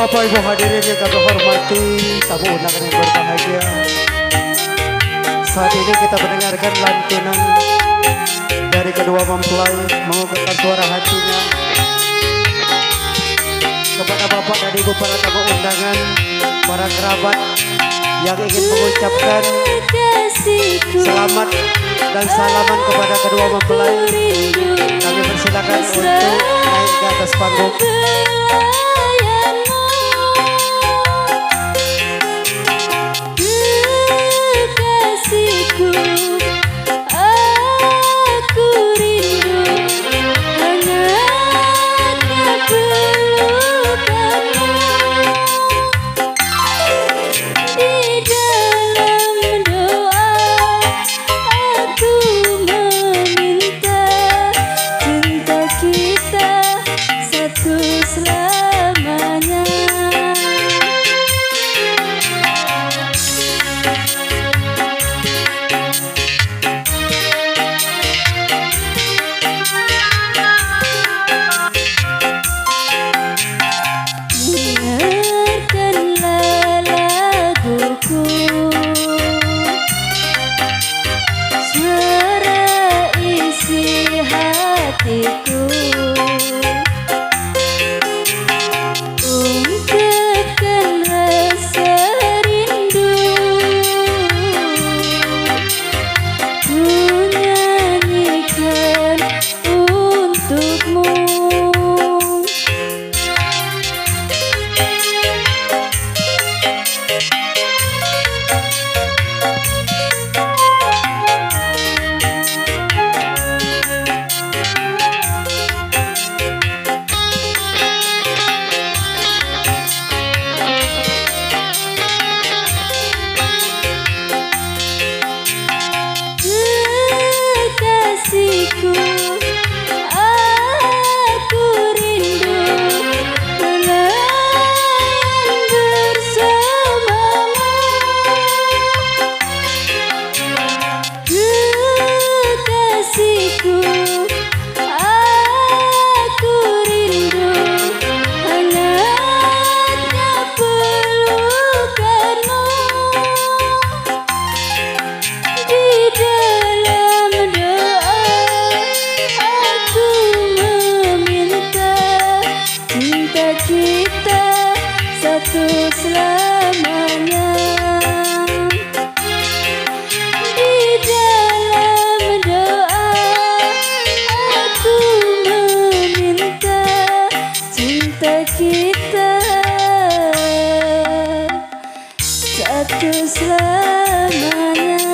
Bapak Ibu hadirin yang kami hormati, tamu undangan yang berbahagia. Saat ini kita mendengarkan lantunan dari kedua mempelai mengungkapkan suara hatinya kepada Bapak dan Ibu para tamu undangan, para kerabat yang ingin mengucapkan selamat dan salaman kepada kedua mempelai. Kami persilakan untuk naik ke atas panggung. Selamanya di dalam doa aku meminta cinta kita satu selamanya.